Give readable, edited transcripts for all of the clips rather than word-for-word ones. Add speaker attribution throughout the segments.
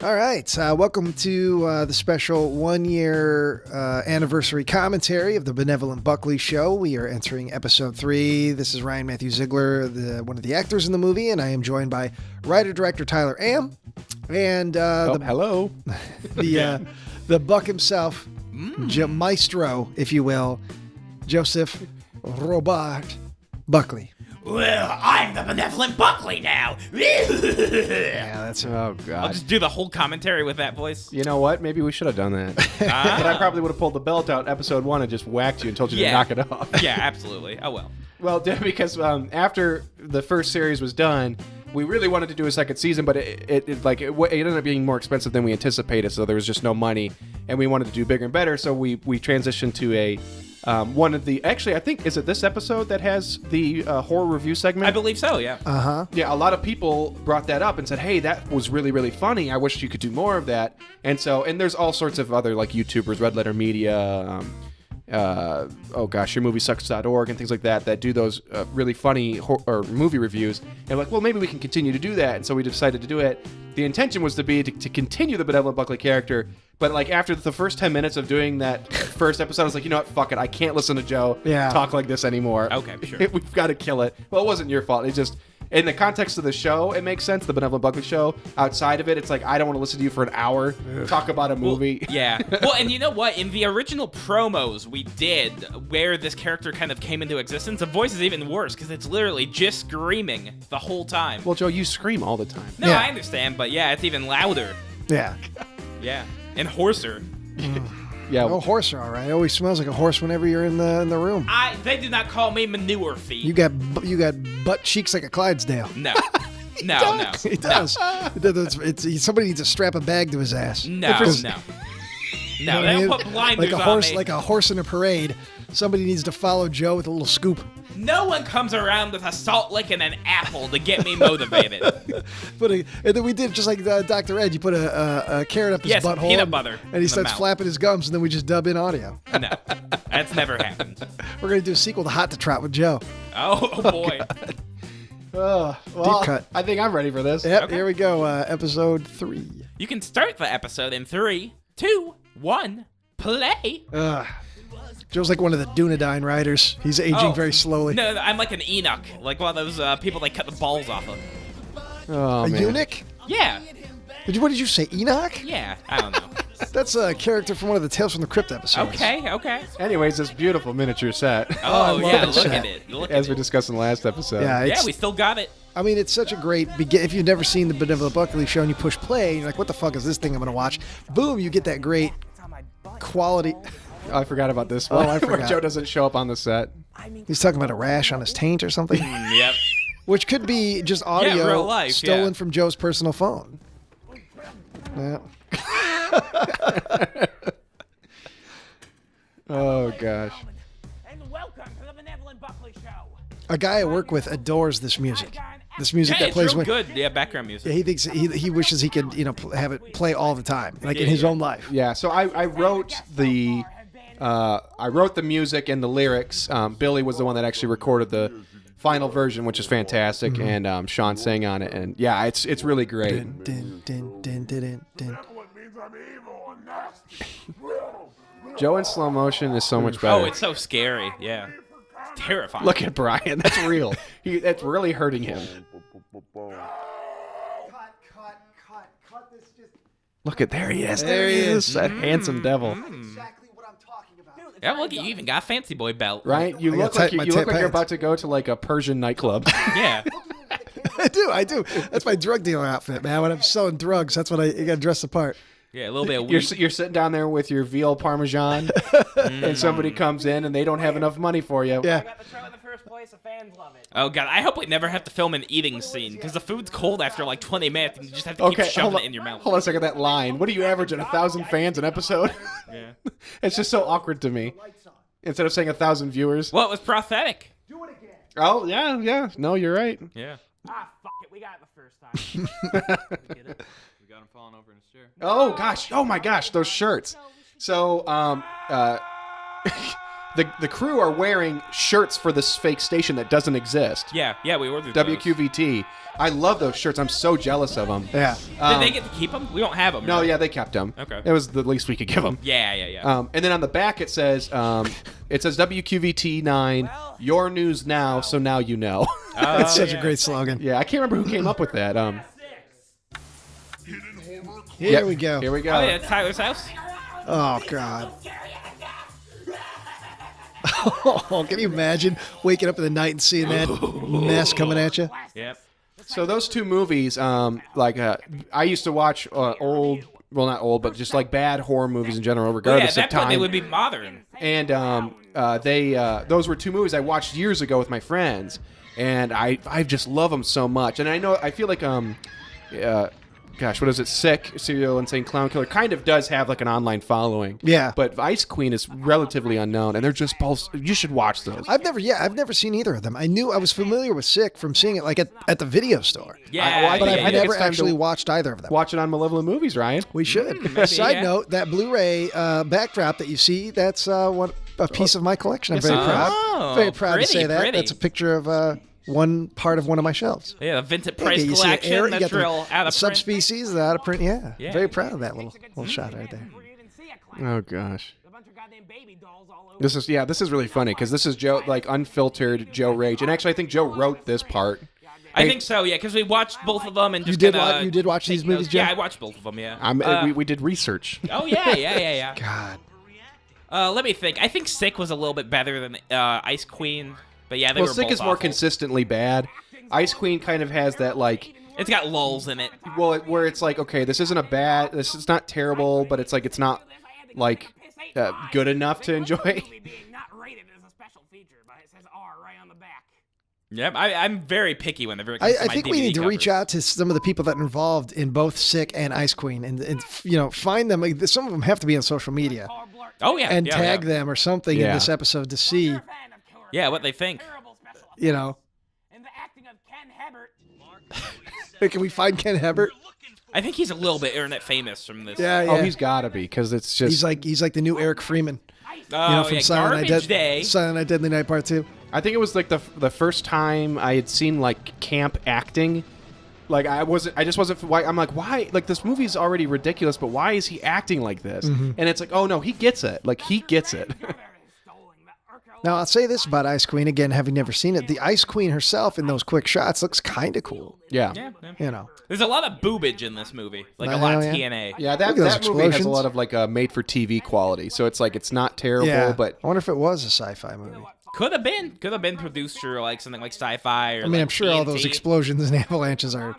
Speaker 1: All right. Welcome to the special 1-year anniversary commentary of the Benevolent Buckley Show. We are entering episode 3. This is Ryan Matthew Ziegler, one of the actors in the movie, and I am joined by writer-director Tyler Am and
Speaker 2: hello.
Speaker 1: the Buck himself, Maestro, if you will, Joseph Robert Buckley.
Speaker 3: Well, I'm the Benevolent Buckley now.
Speaker 1: Yeah, that's
Speaker 2: Oh, God.
Speaker 3: I'll just do the whole commentary with that voice.
Speaker 2: You know what? Maybe we should have done that. But I probably would have pulled the belt out in episode 1 and just whacked you and told you to knock it off.
Speaker 3: Yeah, absolutely. Oh, well.
Speaker 2: Well, because after the first series was done, we really wanted to do a second season, but it ended up being more expensive than we anticipated, so there was just no money, and we wanted to do bigger and better, so we transitioned to a one of the, actually, I think, is it this episode that has the horror review segment?
Speaker 3: I believe so, yeah.
Speaker 1: Uh-huh.
Speaker 2: Yeah, a lot of people brought that up and said, hey, that was really, really funny. I wish you could do more of that. And there's all sorts of other, like, YouTubers, Red Letter Media, yourmoviesucks.org and things like that do those really funny movie reviews. And like, well, maybe we can continue to do that. And so we decided to do it. The intention was to continue the Benevolent Buckley character, but like after the first 10 minutes of doing that first episode, I was like, you know what, fuck it, I can't listen to Joe talk like this anymore.
Speaker 3: Okay, sure.
Speaker 2: We've got to kill it. Well, it wasn't your fault. It just, in the context of the show, it makes sense, the Benevolent Buckley Show. Outside of it, it's like, I don't want to listen to you for an hour, talk about a movie.
Speaker 3: Well, yeah. Well, and you know what? In the original promos we did, where this character kind of came into existence, the voice is even worse, because it's literally just screaming the whole time.
Speaker 2: Well, Joe, you scream all the time.
Speaker 3: No, I understand, but yeah, it's even louder.
Speaker 1: Yeah.
Speaker 3: Yeah. And hoarser.
Speaker 2: Yeah.
Speaker 1: Oh, horse, all right. It always smells like a horse whenever you're in the room.
Speaker 3: They do not call me manure feed.
Speaker 1: You got butt cheeks like a Clydesdale.
Speaker 3: No. No.
Speaker 1: He does. Somebody needs to strap a bag to his ass.
Speaker 3: No.
Speaker 1: You know what I
Speaker 3: They
Speaker 1: mean?
Speaker 3: don't put blinders
Speaker 1: on me.
Speaker 3: me.
Speaker 1: Like a horse in a parade. Somebody needs to follow Joe with a little scoop.
Speaker 3: No one comes around with a salt lick and an apple to get me motivated.
Speaker 1: And then we did just like Dr. Ed. You put a carrot up his butthole.
Speaker 3: Peanut butter.
Speaker 1: And he starts flapping his gums, and then we just dub in audio.
Speaker 3: No, that's never happened.
Speaker 1: We're going to do a sequel to Hot to Trot with Joe.
Speaker 3: Oh boy.
Speaker 2: Well,
Speaker 1: Deep cut.
Speaker 2: I think I'm ready for this.
Speaker 1: Yep,
Speaker 3: Okay.
Speaker 1: Here we go. Episode 3.
Speaker 3: You can start the episode in 3, 2, 1, play.
Speaker 1: Joe's like one of the Dunedain riders. He's aging very slowly.
Speaker 3: No, I'm like an Enoch, like one of those people they cut the balls off of.
Speaker 2: Oh,
Speaker 1: A
Speaker 2: man.
Speaker 1: eunuch?
Speaker 3: Yeah,
Speaker 1: What did you say, Enoch?
Speaker 3: yeah. I don't know.
Speaker 1: That's a character from one of the Tales from the Crypt episodes.
Speaker 3: Okay.
Speaker 2: Anyways, this beautiful miniature set,
Speaker 3: Oh
Speaker 1: I love
Speaker 3: yeah,
Speaker 1: that
Speaker 3: look
Speaker 1: shit.
Speaker 3: at it. Look
Speaker 2: as
Speaker 3: at
Speaker 2: we
Speaker 3: it.
Speaker 2: discussed in the last episode.
Speaker 1: Yeah,
Speaker 3: Yeah, we still got it.
Speaker 1: I mean, it's such a great if you've never seen the Benevolent Buckley Show and you push play, and you're like, what the fuck is this thing I'm going to watch? Boom, you get that great quality.
Speaker 2: Oh, I forgot about this
Speaker 1: Oh,
Speaker 2: one.
Speaker 1: I
Speaker 2: Where
Speaker 1: forgot.
Speaker 2: Joe doesn't show up on the set.
Speaker 1: He's talking about a rash on his taint or something,
Speaker 3: Yep.
Speaker 1: which could be just audio
Speaker 3: real life,
Speaker 1: stolen
Speaker 3: yeah.
Speaker 1: from Joe's personal phone. Yeah.
Speaker 2: Oh, gosh.
Speaker 4: And welcome to the Benevolent Buckley Show.
Speaker 1: A guy I work with adores this music. This music
Speaker 3: Yeah,
Speaker 1: that
Speaker 3: it's
Speaker 1: plays
Speaker 3: real
Speaker 1: when
Speaker 3: good. Yeah, background music.
Speaker 1: he thinks he wishes he could have it play all the time, like in his own life.
Speaker 2: Yeah, so I wrote the music and the lyrics. Billy was the one that actually recorded the final version, which is fantastic, and Sean sang on it, and yeah, it's really great.
Speaker 1: Din, din, din, din, din, din.
Speaker 2: Joe in slow motion is so much better.
Speaker 3: Oh, it's so scary. Yeah. It's terrifying.
Speaker 2: Look at Brian. That's real. That's really hurting him.
Speaker 1: Cut this. Just
Speaker 2: Look at there he is.
Speaker 1: There he is.
Speaker 2: That handsome devil.
Speaker 1: exactly what I'm talking about.
Speaker 3: Yeah, look, you even got a fancy boy belt.
Speaker 2: Right? You
Speaker 1: I
Speaker 2: look
Speaker 1: got
Speaker 2: like
Speaker 1: tight- my
Speaker 2: you look
Speaker 1: tight
Speaker 2: like you're
Speaker 1: pants.
Speaker 2: about to go to like a Persian nightclub.
Speaker 3: Yeah.
Speaker 1: I do. That's my drug dealer outfit, man. When I'm selling drugs, that's what I got to dress the part.
Speaker 3: Yeah, a little bit of
Speaker 2: You're
Speaker 3: weed.
Speaker 2: you're sitting down there with your veal parmesan, and somebody comes in and they don't have enough money for you.
Speaker 1: Yeah.
Speaker 4: Got the show in the first place, the fans love it.
Speaker 3: Oh god, I hope we never have to film an eating scene because the food's cold after like 20 minutes and you just have to keep
Speaker 2: Okay,
Speaker 3: shoving
Speaker 2: hold
Speaker 3: it in your mouth.
Speaker 2: on a second. That line. What are you averaging? 1,000 fans an episode?
Speaker 3: Yeah.
Speaker 2: It's just so awkward to me. Instead of saying 1,000 viewers.
Speaker 3: Well, it was prosthetic.
Speaker 2: Oh yeah. No, you're right.
Speaker 3: Yeah.
Speaker 4: Ah, fuck it, we got it the first time.
Speaker 3: We got him falling over in his chair.
Speaker 2: Oh gosh. Oh my gosh. Those shirts. So the crew are wearing shirts for this fake station that doesn't exist.
Speaker 3: Yeah, we ordered those.
Speaker 2: WQVT. I love those shirts. I'm so jealous of them.
Speaker 1: Yeah.
Speaker 3: Did they get to keep them? We don't have them.
Speaker 2: No, yeah, they kept them.
Speaker 3: Okay.
Speaker 2: It was the least we could give them.
Speaker 3: Yeah.
Speaker 2: And then on the back it says WQVT 9, your news now, so now you know.
Speaker 1: That's such a great slogan.
Speaker 2: Yeah, I can't remember who came up with that.
Speaker 1: Here we go.
Speaker 2: Here we go.
Speaker 3: Oh, yeah, it's Tyler's house.
Speaker 1: Oh, God. Oh, can you imagine waking up in the night and seeing that mess coming at you?
Speaker 3: Yep.
Speaker 2: So those two movies, I used to watch old, well, not old, but just like bad horror movies in general, regardless
Speaker 3: at
Speaker 2: of
Speaker 3: that point
Speaker 2: time.
Speaker 3: they would be modern.
Speaker 2: And those were two movies I watched years ago with my friends, and I just love them so much. And I feel like gosh, what is it? Sick, Serial Insane Clown Killer kind of does have like an online following.
Speaker 1: Yeah.
Speaker 2: But Ice Queen is relatively unknown, and they're just both. You should watch those.
Speaker 1: I've never seen either of them. I was familiar with Sick from seeing it like at the video store.
Speaker 3: Yeah,
Speaker 1: But
Speaker 2: I
Speaker 1: I've
Speaker 2: think
Speaker 1: never
Speaker 2: it's time
Speaker 1: actually
Speaker 2: to
Speaker 1: watched either of them.
Speaker 2: Watch it on Malevolent Movies, Ryan.
Speaker 1: We should.
Speaker 3: maybe,
Speaker 1: Side
Speaker 3: yeah.
Speaker 1: note, that Blu-ray backdrop that you see, that's a piece of my collection. I'm very proud.
Speaker 3: Oh,
Speaker 1: Very proud to
Speaker 3: pretty,
Speaker 1: say that.
Speaker 3: pretty.
Speaker 1: That's a picture of one part of one of my shelves.
Speaker 3: Yeah, the Vintage Price
Speaker 1: You see the
Speaker 3: collection.
Speaker 1: air- you
Speaker 3: That's
Speaker 1: got the
Speaker 3: real out of print.
Speaker 1: subspecies, the out of print. Yeah.
Speaker 3: Yeah.
Speaker 1: Very proud of that little shot right there.
Speaker 2: Oh gosh.
Speaker 4: A bunch of goddamn baby dolls all over.
Speaker 2: This is really funny because this is Joe, like unfiltered Joe Rage, and actually I think Joe wrote this part.
Speaker 3: I think so, yeah, because we watched both of them and just
Speaker 1: did
Speaker 3: kinda
Speaker 1: you did watch these
Speaker 3: take
Speaker 1: movies,
Speaker 3: notes.
Speaker 1: Joe?
Speaker 3: Yeah, I watched both of them. Yeah.
Speaker 2: We did research.
Speaker 3: Oh yeah.
Speaker 1: God.
Speaker 3: Let me think. I think Sick was a little bit better than Ice Queen, but yeah, they
Speaker 2: Well,
Speaker 3: were
Speaker 2: Sick
Speaker 3: both
Speaker 2: is more
Speaker 3: awful.
Speaker 2: consistently bad. Ice Queen kind of has that like,
Speaker 3: It's got lulls in it.
Speaker 2: where it's like, okay, this is not terrible, but it's like it's not like good enough to enjoy.
Speaker 4: Being not rated as a special feature, but it says R right on the back.
Speaker 3: Yep, I'm very picky when they're.
Speaker 1: I think we need to reach out to some of the people that are involved in both Sick and Ice Queen and find them. Like, some of them have to be on social media
Speaker 3: Oh yeah,
Speaker 1: and
Speaker 3: yeah,
Speaker 1: tag
Speaker 3: yeah.
Speaker 1: them or something in this episode to see,
Speaker 4: Fan of Killer
Speaker 3: Yeah, what they think.
Speaker 4: Terrible special
Speaker 1: you know.
Speaker 4: and the acting of Ken Hebert.
Speaker 1: Can we find Ken Hebert?
Speaker 3: I think he's a little bit internet famous from this.
Speaker 1: Yeah.
Speaker 2: Oh, he's gotta be because it's just.
Speaker 1: He's like the new Eric Freeman.
Speaker 3: Oh,
Speaker 1: From
Speaker 3: yeah,
Speaker 1: Silent
Speaker 3: Garbage Day.
Speaker 1: Night Deadly Night Part 2.
Speaker 2: I think it was like the first time I had seen like camp acting. Like I just wasn't. Why I'm like, why? Like this movie's already ridiculous, but why is he acting like this? And it's like, oh no, he gets it. Like he gets it.
Speaker 1: Now, I'll say this about Ice Queen, again, having never seen it. The Ice Queen herself in those quick shots looks kind of cool.
Speaker 2: Yeah.
Speaker 3: Yeah.
Speaker 1: You know.
Speaker 3: There's a lot of boobage in this movie, like a
Speaker 1: Oh,
Speaker 3: lot of
Speaker 1: yeah.
Speaker 3: TNA.
Speaker 2: Yeah,
Speaker 1: Look
Speaker 2: that
Speaker 1: at those
Speaker 2: movie has a
Speaker 1: explosions.
Speaker 2: lot of like made-for-TV quality. So it's like it's not terrible,
Speaker 1: Yeah.
Speaker 2: but
Speaker 1: I wonder if it was a sci-fi movie.
Speaker 3: Could have been produced for like something like Sci-Fi or.
Speaker 1: I mean, I'm sure all those explosions and avalanches are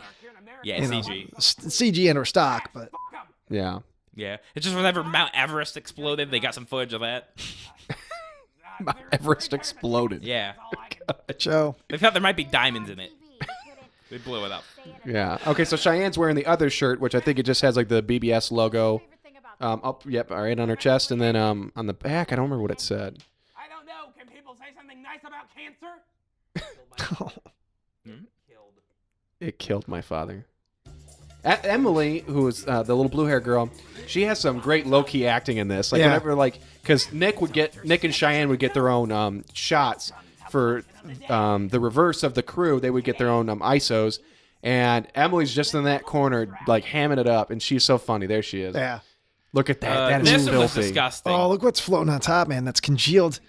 Speaker 3: Yeah, CG.
Speaker 1: CG and or stock, but
Speaker 2: yeah.
Speaker 3: Yeah, it's just whenever Mount Everest exploded, they got some footage of that.
Speaker 2: Mount Everest exploded.
Speaker 3: Yeah,
Speaker 1: Joe.
Speaker 3: they thought there might be diamonds in it. They blew it up.
Speaker 2: Yeah. Okay, so Cheyenne's wearing the other shirt, which I think it just has like the BBS logo. Yep, all right, on her chest, and then on the back, I don't remember what it said.
Speaker 4: I don't know. Can people say something nice about cancer?
Speaker 2: It killed my father. Emily, who is the little blue hair girl, she has some great low key acting in this. Like
Speaker 1: Yeah.
Speaker 2: whenever, like, because Nick and Cheyenne would get their own shots for the reverse of the crew. They would get their own ISOs, and Emily's just in that corner, like hamming it up, and she's so funny. There she is.
Speaker 1: Yeah.
Speaker 2: Look at that. That is
Speaker 3: This one was
Speaker 2: filthy.
Speaker 3: disgusting.
Speaker 1: Oh, look what's floating on top, man. That's congealed.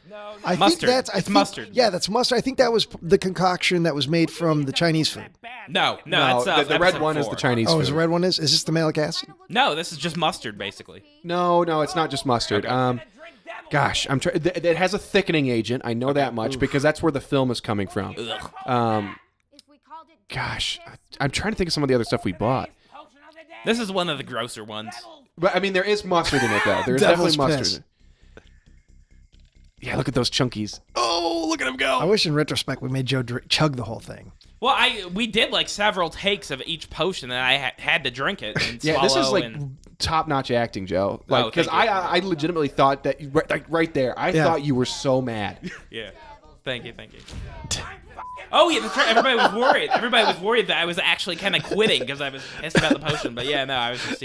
Speaker 1: I
Speaker 3: Mustard.
Speaker 1: think that's
Speaker 3: It's mustard.
Speaker 1: Yeah, that's mustard. I think that was the concoction that was made from the Chinese food.
Speaker 3: No,
Speaker 2: No,
Speaker 3: that's
Speaker 2: the red
Speaker 3: episode
Speaker 2: one is
Speaker 3: 4.
Speaker 2: the Chinese
Speaker 1: Oh,
Speaker 2: food.
Speaker 1: is the red one is? Is this the malic acid?
Speaker 3: No, this is just mustard, basically.
Speaker 2: No, it's not just mustard. Gosh, I'm trying. It has a thickening agent. I know that much because that's where the film is coming from. Gosh, I'm trying to think of some of the other stuff we bought.
Speaker 3: This is one of the grosser ones.
Speaker 2: But I mean, there is mustard in it though. There is
Speaker 1: Devil's
Speaker 2: definitely
Speaker 1: piss.
Speaker 2: mustard. Yeah, look at those chunkies. Oh, look at him go.
Speaker 1: I wish in retrospect we made Joe chug the whole thing.
Speaker 3: Well, we did like several takes of each potion, and I had to drink it and
Speaker 2: Yeah,
Speaker 3: swallow.
Speaker 2: this is like
Speaker 3: and...
Speaker 2: top-notch acting, Joe. Like,
Speaker 3: Oh,
Speaker 2: because
Speaker 3: thank you.
Speaker 2: I legitimately thought that right there. I thought you were so mad.
Speaker 3: Yeah. Thank you. Oh yeah, that's right. Everybody was worried. Everybody was worried that I was actually kind of quitting because I was pissed about the potion. But yeah, no, I was just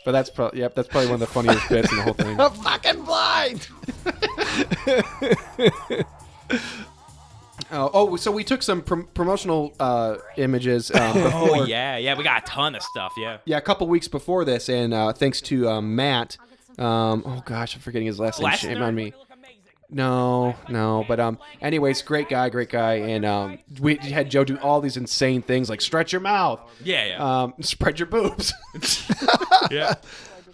Speaker 2: But that's probably one of the funniest bits in the whole thing.
Speaker 1: I'm fucking blind.
Speaker 2: So we took some promotional images
Speaker 3: Oh
Speaker 2: before.
Speaker 3: yeah, we got a ton of stuff. Yeah.
Speaker 2: Yeah, a couple weeks before this, and thanks to Matt. Oh gosh, I'm forgetting his last name. Shame on me. No, but anyways, great guy, and we had Joe do all these insane things like stretch your mouth, spread your boobs.
Speaker 3: Yeah.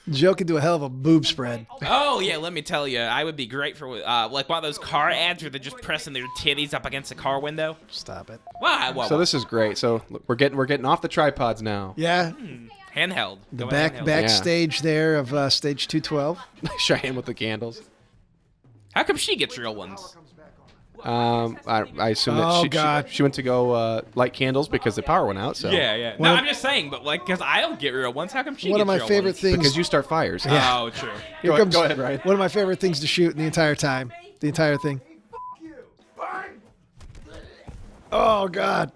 Speaker 1: Joe can do a hell of a boob spread.
Speaker 3: Oh yeah, let me tell you, I would be great for like one of those car ads where they're just pressing their titties up against the car window.
Speaker 1: Stop it.
Speaker 3: Wow.
Speaker 2: So this is great. So look, we're getting off the tripods now.
Speaker 1: Yeah.
Speaker 3: Handheld.
Speaker 1: The
Speaker 3: Going handheld.
Speaker 1: backstage there of stage 212.
Speaker 2: Cheyenne with the candles.
Speaker 3: How come she gets real ones?
Speaker 2: I assume that
Speaker 1: Oh, God.
Speaker 2: she went to go light candles because the power went out. So
Speaker 3: Yeah. No, I'm just saying, but like, because I don't get real ones. How come she
Speaker 1: One
Speaker 3: gets
Speaker 1: of my
Speaker 3: real
Speaker 1: favorite
Speaker 3: ones?
Speaker 1: things.
Speaker 2: because you start fires.
Speaker 3: Oh, true.
Speaker 1: Here comes
Speaker 2: go ahead, Ryan.
Speaker 1: One of my favorite things to shoot in the entire time. The entire thing. Oh, God.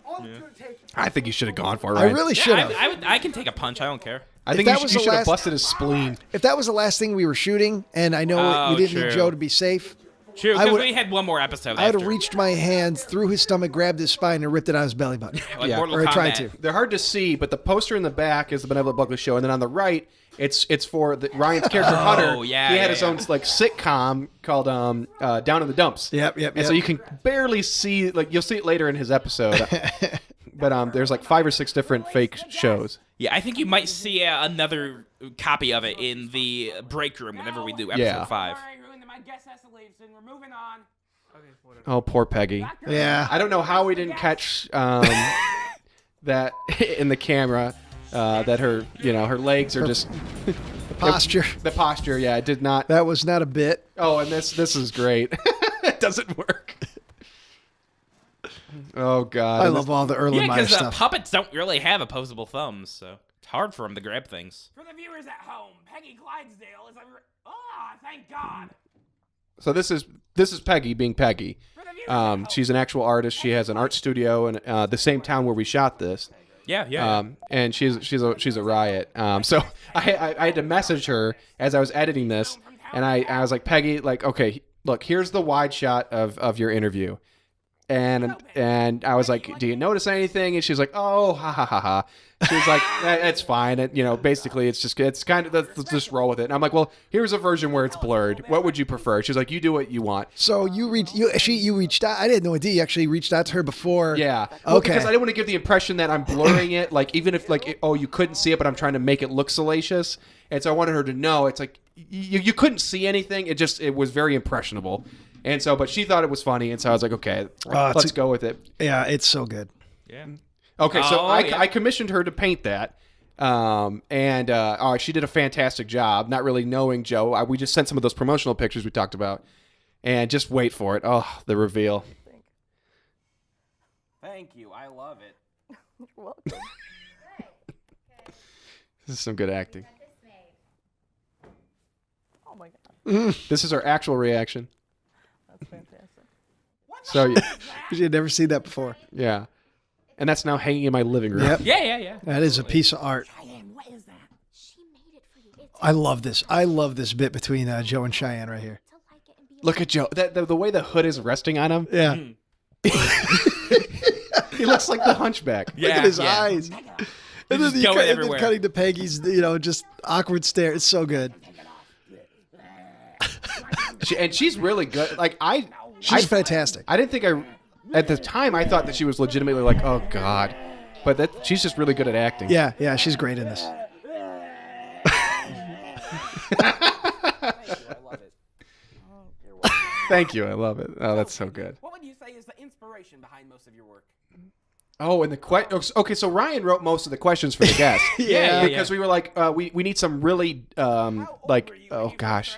Speaker 2: I think you should have gone for it.
Speaker 1: I
Speaker 2: Ryan.
Speaker 1: really should have.
Speaker 3: I can take a punch. I don't care.
Speaker 2: I think
Speaker 1: that
Speaker 2: you
Speaker 1: was
Speaker 2: should
Speaker 1: the
Speaker 2: have
Speaker 1: last-
Speaker 2: busted his spleen.
Speaker 1: If that was the last thing we were shooting, and I know
Speaker 3: Oh,
Speaker 1: we didn't need
Speaker 3: true.
Speaker 1: Joe to be safe,
Speaker 3: True,
Speaker 1: I
Speaker 3: because
Speaker 1: would-
Speaker 3: we had one more episode.
Speaker 1: I would
Speaker 3: after.
Speaker 1: have reached my hands through his stomach, grabbed his spine, and ripped it out of his belly button.
Speaker 3: Like
Speaker 2: Yeah.
Speaker 3: Mortal
Speaker 1: Or I
Speaker 3: Kombat.
Speaker 1: tried to.
Speaker 2: They're hard to see, but the poster in the back is the Benevolent Buckley Show, and then on the right, it's for Ryan's character Hunter.
Speaker 3: yeah,
Speaker 2: he had
Speaker 3: yeah,
Speaker 2: his
Speaker 3: yeah.
Speaker 2: own like sitcom called Down in the Dumps.
Speaker 1: Yep.
Speaker 2: And so you can barely see, like you'll see it later in his episode, but there's like 5 or 6 different fake shows.
Speaker 3: Yeah, I think you might see another copy of it in the break room whenever we do episode 5.
Speaker 4: Sorry, ruined it. My guest has to leave, so we're moving on.
Speaker 2: Oh, poor Peggy.
Speaker 1: Yeah.
Speaker 2: I don't know how we didn't catch that in the camera. That her legs are just
Speaker 1: Posture.
Speaker 2: the posture. Yeah, it did not.
Speaker 1: That was not a bit.
Speaker 2: Oh, and this is great. It doesn't work. Oh God,
Speaker 1: I love all the
Speaker 3: Yeah,
Speaker 1: Erlenmeyer
Speaker 3: because
Speaker 1: stuff.
Speaker 3: puppets don't really have opposable thumbs, so it's hard for them to grab things.
Speaker 4: For the viewers at home, Peggy Clydesdale is a... thank God.
Speaker 2: So this is Peggy being Peggy.
Speaker 4: For the viewers at home.
Speaker 2: She's an actual artist. She has an art studio in the same town where we shot this.
Speaker 3: Yeah.
Speaker 2: And she's a riot. So I had to message her as I was editing this, and I was like, Peggy, like, okay, look, here's the wide shot of your interview. And I was like, do you notice anything? And she's like, oh, ha ha ha ha. She was like, it's fine. Basically, it's kind of, let's just roll with it. And I'm like, well, here's a version where it's blurred. What would you prefer? She's like, you do what you want.
Speaker 1: So you reached out. I didn't know you actually reached out to her before.
Speaker 2: Yeah. Well,
Speaker 1: Okay.
Speaker 2: because I didn't want to give the impression that I'm blurring it. Like, even if, like, you couldn't see it, but I'm trying to make it look salacious. And so I wanted her to know, it's like, you couldn't see anything. It was very impressionable. And so, but she thought it was funny. And so I was like, okay, let's go with it.
Speaker 1: Yeah, it's so good.
Speaker 3: Yeah.
Speaker 2: Okay, so
Speaker 3: yeah.
Speaker 2: I commissioned her to paint that. She did a fantastic job, not really knowing Joe. We just sent some of those promotional pictures we talked about. And just wait for it. Oh, the reveal.
Speaker 4: Thank you. I love it.
Speaker 5: You're welcome.
Speaker 2: This is some good acting.
Speaker 5: Oh my god,
Speaker 2: This is our actual reaction.
Speaker 5: that's fantastic.
Speaker 2: So,
Speaker 1: You had never seen that before.
Speaker 2: yeah. And that's now hanging in my living room.
Speaker 1: Yep.
Speaker 3: Yeah.
Speaker 1: That is a piece of art.
Speaker 4: Cheyenne, what is that?
Speaker 6: She made it for you. It's
Speaker 1: I love this. I love this bit between Joe and Cheyenne right here.
Speaker 6: to like it and be
Speaker 2: Look at Joe. The way the hood is resting on him.
Speaker 1: Yeah.
Speaker 2: He looks like the hunchback.
Speaker 1: Look at his
Speaker 3: yeah.
Speaker 1: eyes. And
Speaker 3: just
Speaker 1: then,
Speaker 3: going
Speaker 1: and then
Speaker 3: everywhere.
Speaker 1: cutting to Peggy's, just awkward stare. It's so good.
Speaker 2: She's really good. Like
Speaker 1: She's fantastic.
Speaker 2: I didn't think at the time I thought that she was legitimately like, oh God, but she's just really good at acting.
Speaker 1: Yeah, she's great in this.
Speaker 2: Thank you. I love it. Oh, that's so good.
Speaker 4: What would you say is the inspiration behind most of your work?
Speaker 2: Oh, and okay, so Ryan wrote most of the questions for the guests.
Speaker 3: Yeah.
Speaker 2: Because we were like, we need some really like, oh gosh.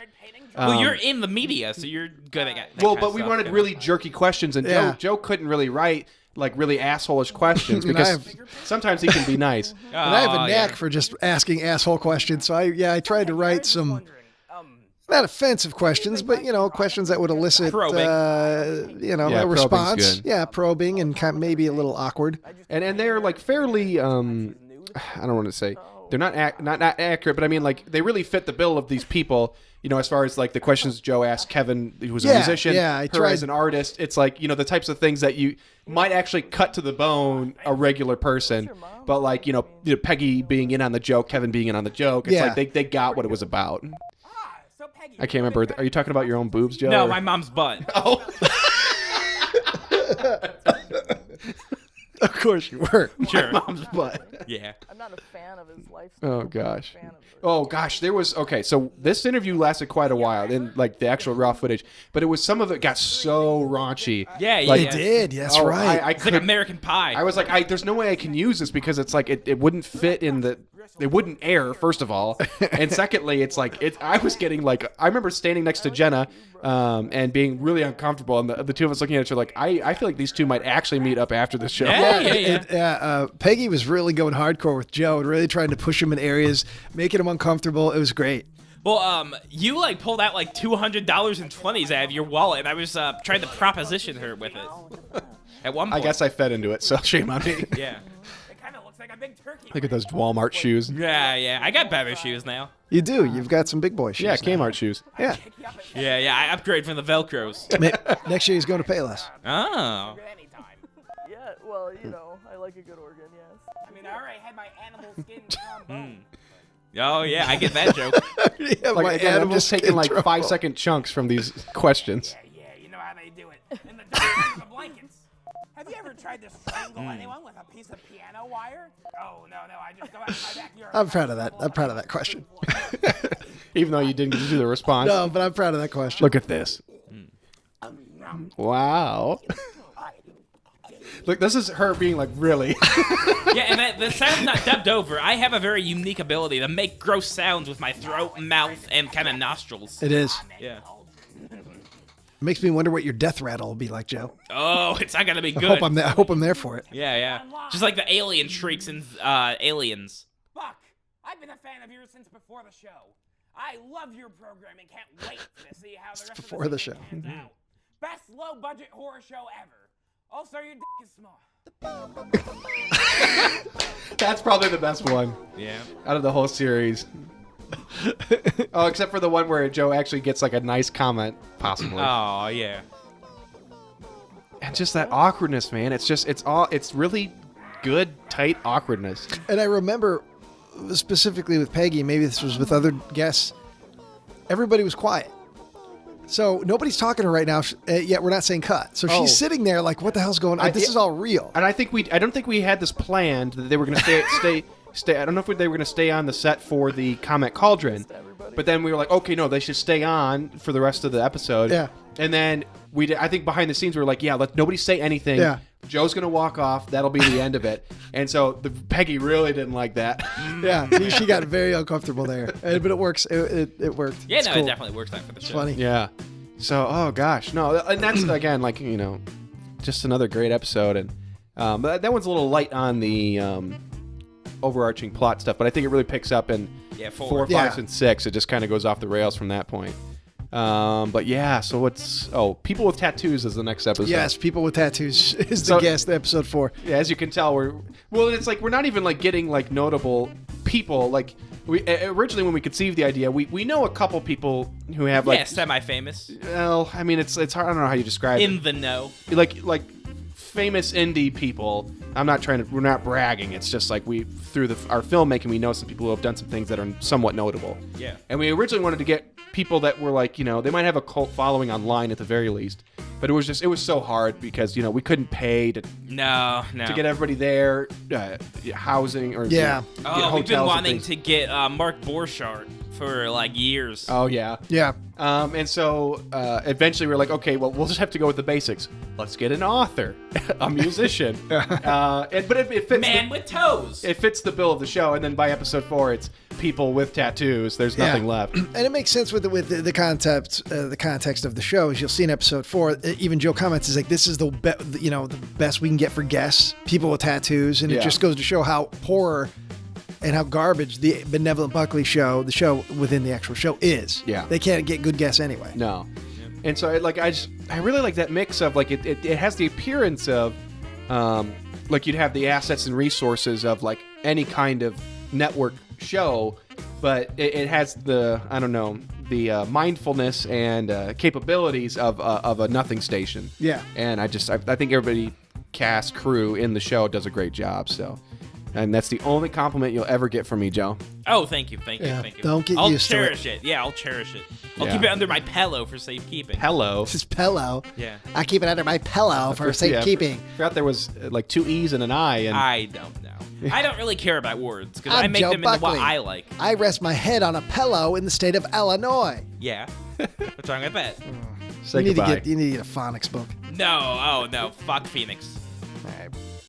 Speaker 3: Well, you're in the media, so you're good at that.
Speaker 2: Well,
Speaker 3: kind
Speaker 2: but
Speaker 3: of
Speaker 2: we
Speaker 3: stuff.
Speaker 2: wanted really jerky questions, and
Speaker 1: Yeah.
Speaker 2: Joe couldn't really write like really asshole-ish questions
Speaker 1: And
Speaker 2: because sometimes he can be nice.
Speaker 1: And I have a
Speaker 3: Oh,
Speaker 1: knack
Speaker 3: yeah.
Speaker 1: for just asking asshole questions. So I tried to write some not offensive questions, but questions that would elicit
Speaker 3: Probing.
Speaker 2: Yeah,
Speaker 1: a
Speaker 2: probing's
Speaker 1: response.
Speaker 2: good.
Speaker 1: Yeah, probing and maybe a little awkward.
Speaker 2: And they're like fairly I don't want to say they're not accurate, but I mean, like, they really fit the bill of these people. You know, as far as like the questions Joe asked Kevin, who was a musician,
Speaker 1: I
Speaker 2: her
Speaker 1: tried
Speaker 2: as an artist. It's like, you know, the types of things that you might actually cut to the bone a regular person, but like, you know, Peggy being in on the joke, Kevin being in on the joke. It's like they got what it was about.
Speaker 4: So Peggy,
Speaker 2: I can't remember. Are you talking about your own boobs, Joe?
Speaker 3: No,
Speaker 2: or-
Speaker 3: my mom's butt.
Speaker 2: Oh.
Speaker 1: Of course you were.
Speaker 3: Sure.
Speaker 1: Mom's butt.
Speaker 3: Yeah.
Speaker 5: I'm not a fan of his lifestyle.
Speaker 2: Oh gosh. Oh gosh, there was so this interview lasted quite a while in like the actual raw footage, but it was some of it got so raunchy.
Speaker 3: Yeah,
Speaker 2: Like,
Speaker 1: It did. That's
Speaker 2: Oh,
Speaker 1: right.
Speaker 2: I
Speaker 3: It's like
Speaker 2: could-
Speaker 3: American Pie.
Speaker 2: I was like, there's no way I can use this because it's like it wouldn't fit in the. It wouldn't air, first of all, and secondly, it's like I was getting like I remember standing next to Jenna, and being really uncomfortable, and the two of us looking at each other like I feel like these two might actually meet up after this show.
Speaker 3: Yeah.
Speaker 1: Peggy was really going hardcore with Joe and really trying to push him in areas, making him uncomfortable. It was great.
Speaker 3: Well, you like pulled out like $200 in 20s out of your wallet, and I was trying to proposition her with it. At one
Speaker 2: I
Speaker 3: point.
Speaker 2: guess I fed into it, so shame on me.
Speaker 3: Yeah.
Speaker 4: it kind of looks like a big turkey.
Speaker 2: Look at those Walmart shoes.
Speaker 3: Yeah. I got better shoes now.
Speaker 1: You do. You've got some big boy shoes.
Speaker 2: Yeah,
Speaker 1: now.
Speaker 2: Kmart shoes.
Speaker 1: Yeah.
Speaker 3: Yeah. I upgrade from the Velcros.
Speaker 1: Next year he's going to Payless.
Speaker 3: Oh.
Speaker 4: Anytime.
Speaker 5: Yeah, well, you know, I like a good organ, yes.
Speaker 4: I mean, I already had my animal skin trombone.
Speaker 3: Oh yeah, I get that joke.
Speaker 1: Yeah,
Speaker 2: Like
Speaker 1: my
Speaker 2: again, I'm
Speaker 1: animal
Speaker 2: just taking
Speaker 1: skin
Speaker 2: like
Speaker 1: trombone.
Speaker 2: 5-second chunks from these questions.
Speaker 4: Yeah, you know how they do it. In the dark, the blankets. Have you ever tried to strangle anyone with a piece of piano wire? Oh, no, I just go out in my backyard.
Speaker 1: I'm proud of that. I'm proud of that question.
Speaker 2: Even though you didn't do the response.
Speaker 1: No, but I'm proud of that question.
Speaker 2: Look at this. Wow. Look, this is her being like, really?
Speaker 3: Yeah, and the sound's not dubbed over. I have a very unique ability to make gross sounds with my throat, mouth, and kind of nostrils.
Speaker 1: It is.
Speaker 3: Yeah.
Speaker 1: It makes me wonder what your death rattle will be like, Joe.
Speaker 3: Oh, it's not gonna be
Speaker 1: I
Speaker 3: good.
Speaker 1: hope I'm there for it.
Speaker 3: Yeah. Just like the alien shrieks in Aliens.
Speaker 4: Buck, I've been a fan of yours since before the show. I love your program and can't wait to see how the rest
Speaker 1: before
Speaker 4: of
Speaker 1: the
Speaker 4: the
Speaker 1: show.
Speaker 4: season pans out. Best low-budget horror show ever. Also, your dick is small.
Speaker 2: That's probably the best one
Speaker 3: Yeah.
Speaker 2: out of the whole series. Oh, except for the one where Joe actually gets like a nice comment, possibly.
Speaker 3: Oh, yeah.
Speaker 2: And just that awkwardness, man. It's really good, tight awkwardness.
Speaker 1: And I remember specifically with Peggy, maybe this was with other guests, everybody was quiet. So nobody's talking to her right now, yet we're not saying cut. So
Speaker 2: Oh.
Speaker 1: she's sitting there like, what the hell's going on? This is all real.
Speaker 2: And I don't think we had this planned that they were going to stay. I don't know if they were going to stay on the set for the Comment Cauldron, but then we were like, okay, no, they should stay on for the rest of the episode.
Speaker 1: Yeah.
Speaker 2: And then I think behind the scenes we were like, yeah, let nobody say anything.
Speaker 1: Yeah.
Speaker 2: Joe's going to walk off. That'll be the end of it. And so Peggy really didn't like that.
Speaker 1: Yeah, she got very uncomfortable there. But it works. It worked.
Speaker 3: Yeah,
Speaker 1: It's
Speaker 3: no,
Speaker 1: cool.
Speaker 3: it definitely works out for the
Speaker 1: It's
Speaker 3: show.
Speaker 1: funny.
Speaker 2: Yeah. So, oh gosh, no, and that's again like just another great episode, and but that one's a little light on the overarching plot stuff, but I think it really picks up in 4, 5,
Speaker 1: Yeah.
Speaker 2: and 6. It just kind of goes off the rails from that point. But yeah, so people with tattoos is the next episode.
Speaker 1: Yes, people with tattoos is the
Speaker 2: So-
Speaker 1: guest, episode 4.
Speaker 2: Yeah, as you can tell, it's like we're not even like getting like notable people. Like we originally when we conceived the idea, we know a couple people who have like
Speaker 3: Yeah, semi-famous.
Speaker 2: well, I mean it's hard. I don't know how you describe it.
Speaker 3: In the know.
Speaker 2: like famous indie people. We're not bragging. It's just like through our filmmaking, we know some people who have done some things that are somewhat notable.
Speaker 3: Yeah.
Speaker 2: And we originally wanted to get people that were like, they might have a cult following online at the very least. But it was so hard because, we couldn't pay to
Speaker 3: No.
Speaker 2: get everybody there, housing or
Speaker 1: Yeah.
Speaker 2: get
Speaker 3: Oh, we've been
Speaker 2: hotels and
Speaker 3: wanting
Speaker 2: things.
Speaker 3: to get Mark Borchardt for like years.
Speaker 2: Oh yeah.
Speaker 1: Yeah.
Speaker 2: And so eventually we were like, okay, well, we'll just have to go with the basics. Let's get an author, a musician. But it fits.
Speaker 3: Man with toes.
Speaker 2: It fits the bill of the show. And then by episode 4, it's people with tattoos. There's nothing left.
Speaker 1: And it makes sense with the concept, the context of the show. As you'll see in episode 4, even Joe comments is like, this is the best we can get for guests, people with tattoos, and it
Speaker 2: Yeah.
Speaker 1: just goes to show how poor and how garbage the Benevolent Buckley show, the show within the actual show, is.
Speaker 2: Yeah.
Speaker 1: They can't get good guests anyway.
Speaker 2: No. And so I really like that mix of like it has the appearance of like you'd have the assets and resources of like any kind of network show, but it has the mindfulness and capabilities of a nothing station.
Speaker 1: Yeah.
Speaker 2: And I think everybody, cast, crew in the show does a great job. So, and that's the only compliment you'll ever get from me, Joe.
Speaker 3: Oh, thank you.
Speaker 1: Yeah,
Speaker 3: Thank you.
Speaker 1: don't get
Speaker 3: I'll
Speaker 1: used to it.
Speaker 3: cherish it. Yeah, I'll cherish it. I'll
Speaker 2: Yeah.
Speaker 3: keep it under my pillow for safekeeping.
Speaker 2: Hello.
Speaker 1: This is pillow.
Speaker 3: Yeah.
Speaker 1: I keep it under my pillow for
Speaker 2: Yeah,
Speaker 1: safekeeping.
Speaker 2: I forgot there was like 2 E's and an I. And
Speaker 3: I don't know. I don't really care about words because I
Speaker 1: I'm
Speaker 3: make
Speaker 1: Joe
Speaker 3: them into what
Speaker 1: Buckley.
Speaker 3: I like.
Speaker 1: I rest my head on a pillow in the state of Illinois.
Speaker 3: Yeah. What's wrong with that?
Speaker 2: say
Speaker 1: You need
Speaker 2: goodbye.
Speaker 1: to get a phonics book.
Speaker 3: No. Oh, no. Fuck Phoenix.